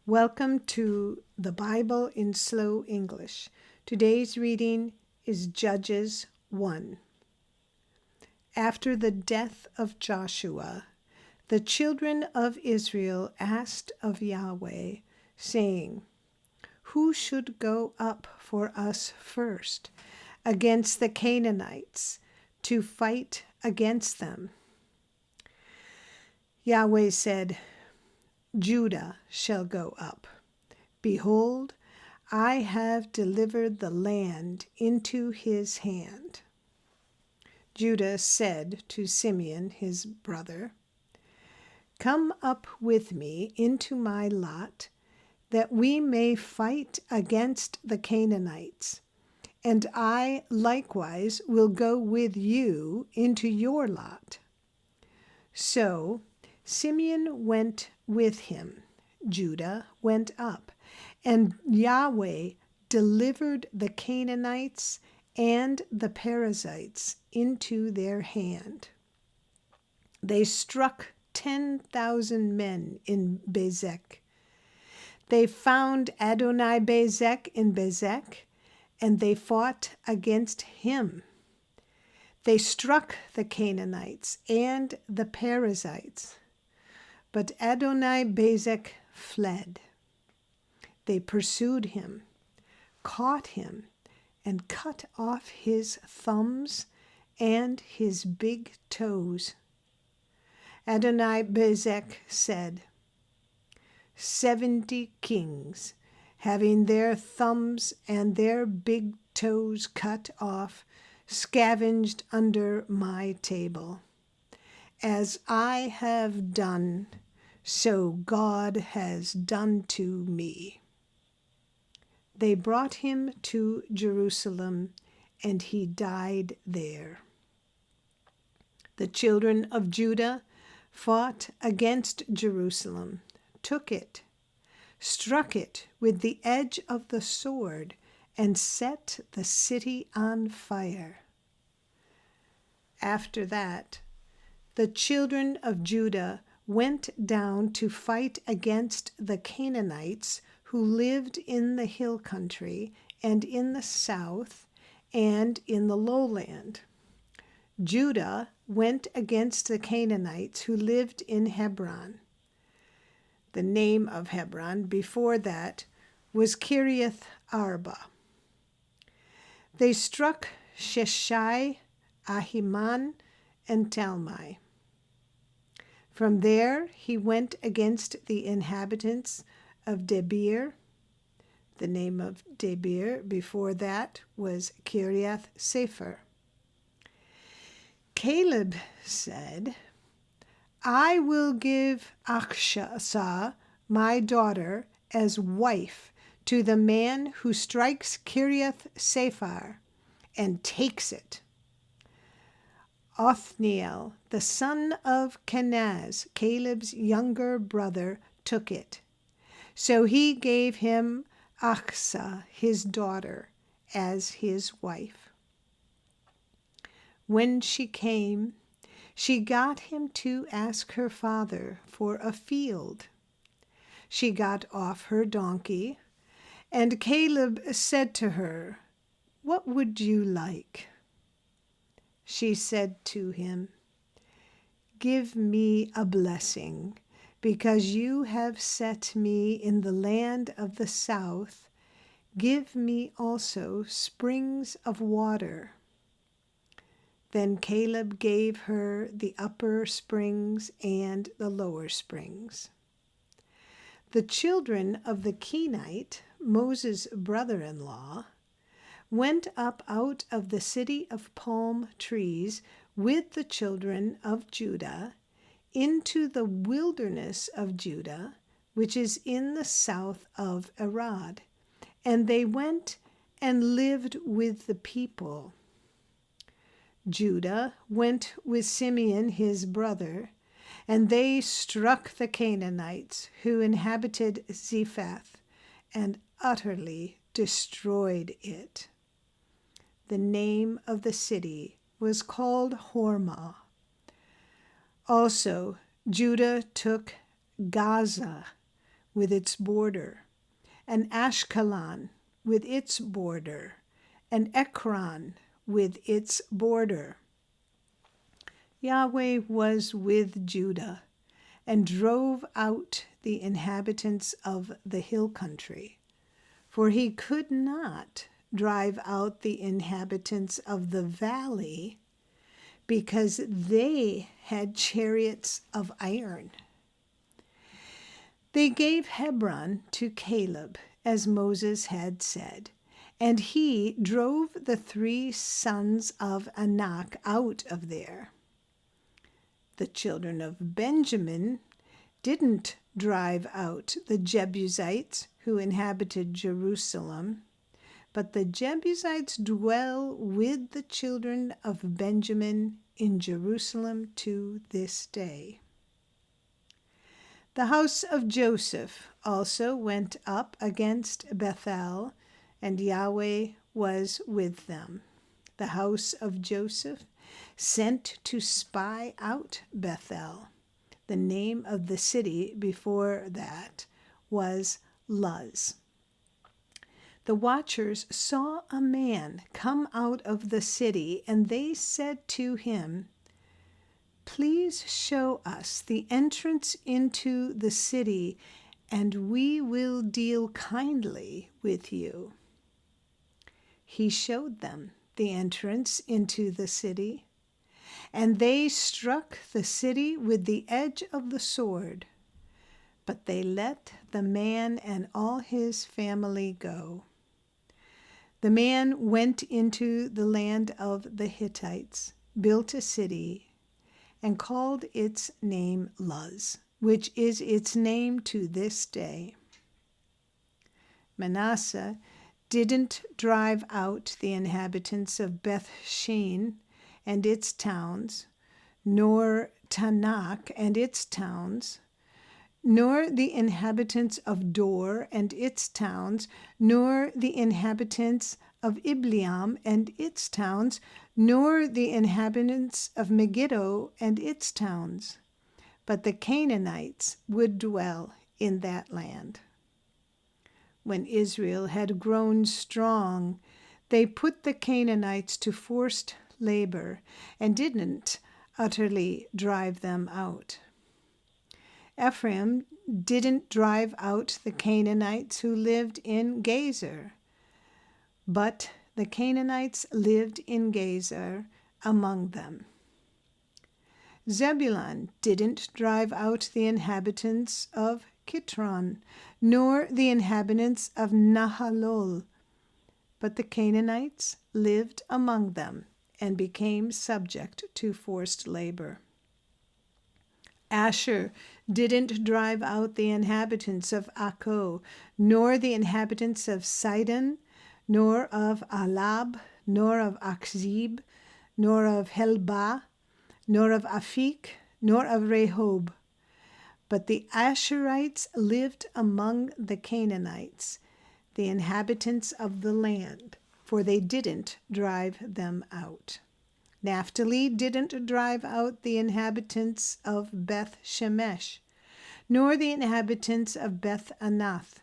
Welcome to the Bible in Slow English. Today's reading is Judges 1. After the death of Joshua, the children of Israel asked of Yahweh, saying, "Who should go up for us first against the Canaanites to fight against them?" Yahweh said, "Judah shall go up. Behold, I have delivered the land into his hand." Judah said to Simeon his brother, "Come up with me into my lot, that we may fight against the Canaanites, and I likewise will go with you into your lot." So Simeon went with him, Judah went up, and Yahweh delivered the Canaanites and the Perizzites into their hand. They struck 10,000 men in Bezek. They found Adoni-Bezek in Bezek, and they fought against him. They struck the Canaanites and the Perizzites, but Adoni-Bezek fled. They pursued him, caught him, and cut off his thumbs and his big toes. Adoni-Bezek said, 70 kings, having their thumbs and their big toes cut off, scavenged under my table. As I have done, so God has done to me. They brought him to Jerusalem, and he died there. The children of Judah fought against Jerusalem, took it, struck it with the edge of the sword, and set the city on fire. After that, the children of Judah went down to fight against the Canaanites who lived in the hill country and in the south and in the lowland. Judah went against the Canaanites who lived in Hebron. The name of Hebron before that was Kiriath Arba. They struck Sheshai, Ahiman, and Talmai. From there he went against the inhabitants of Debir. The name of Debir before that was Kiriath Sefer. Caleb said, "I will give Achsah, my daughter, as wife to the man who strikes Kiriath Sefer and takes it." Othniel, the son of Kenaz, Caleb's younger brother, took it. So he gave him Achsah, his daughter, as his wife. When she came, she got him to ask her father for a field. She got off her donkey, and Caleb said to her, "What would you like?" She said to him, "Give me a blessing, because you have set me in the land of the south. Give me also springs of water." Then Caleb gave her the upper springs and the lower springs. The children of the Kenite, Moses' brother-in-law, went up out of the city of palm trees with the children of Judah into the wilderness of Judah, which is in the south of Arad, and they went and lived with the people. Judah went with Simeon his brother, and they struck the Canaanites who inhabited Zephath and utterly destroyed it. The name of the city was called Hormah. Also, Judah took Gaza, with its border, and Ashkelon with its border, and Ekron with its border. Yahweh was with Judah and drove out the inhabitants of the hill country, for he could not drive out the inhabitants of the valley, because they had chariots of iron. They gave Hebron to Caleb, as Moses had said, and he drove the 3 sons of Anak out of there. The children of Benjamin didn't drive out the Jebusites who inhabited Jerusalem, but the Jebusites dwell with the children of Benjamin in Jerusalem to this day. The house of Joseph also went up against Bethel, and Yahweh was with them. The house of Joseph sent to spy out Bethel. The name of the city before that was Luz. The watchers saw a man come out of the city, and they said to him, "Please show us the entrance into the city, and we will deal kindly with you." He showed them the entrance into the city, and they struck the city with the edge of the sword, but they let the man and all his family go. The man went into the land of the Hittites, built a city, and called its name Luz, which is its name to this day. Manasseh didn't drive out the inhabitants of Beth-shean and its towns, nor Tanakh and its towns, nor the inhabitants of Dor and its towns, nor the inhabitants of Ibleam and its towns, nor the inhabitants of Megiddo and its towns. But the Canaanites would dwell in that land. When Israel had grown strong, they put the Canaanites to forced labor and didn't utterly drive them out. Ephraim didn't drive out the Canaanites who lived in Gezer, but the Canaanites lived in Gezer among them. Zebulun didn't drive out the inhabitants of Kitron, nor the inhabitants of Nahalol, but the Canaanites lived among them and became subject to forced labor. Asher didn't drive out the inhabitants of Akko, nor the inhabitants of Sidon, nor of Alab, nor of Akzib, nor of Helbah, nor of Aphik, nor of Rehob. But the Asherites lived among the Canaanites, the inhabitants of the land, for they didn't drive them out. Naphtali didn't drive out the inhabitants of Beth Shemesh, nor the inhabitants of Beth Anath,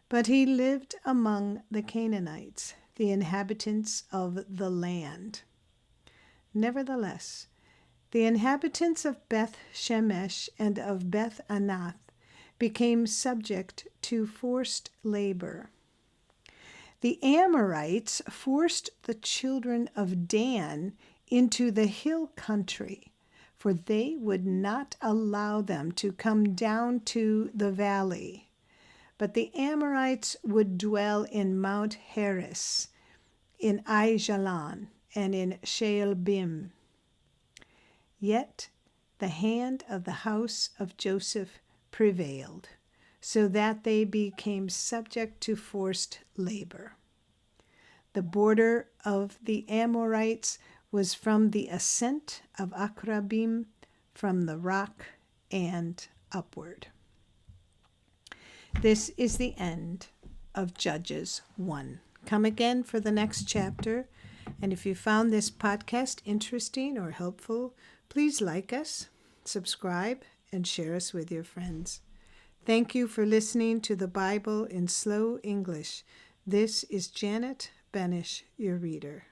but he lived among the Canaanites, the inhabitants of the land. Nevertheless, the inhabitants of Beth Shemesh and of Beth Anath became subject to forced labor. The Amorites forced the children of Dan into the hill country, for they would not allow them to come down to the valley. But the Amorites would dwell in Mount Heres, in Aijalon, and in Shaalbim. Yet the hand of the house of Joseph prevailed, so that they became subject to forced labor. The border of the Amorites was from the ascent of Akrabim, from the rock and upward. This is the end of Judges 1. Come again for the next chapter, and if you found this podcast interesting or helpful, please like us, subscribe, and share us with your friends. Thank you for listening to the Bible in Slow English. This is Janet Benish, your reader.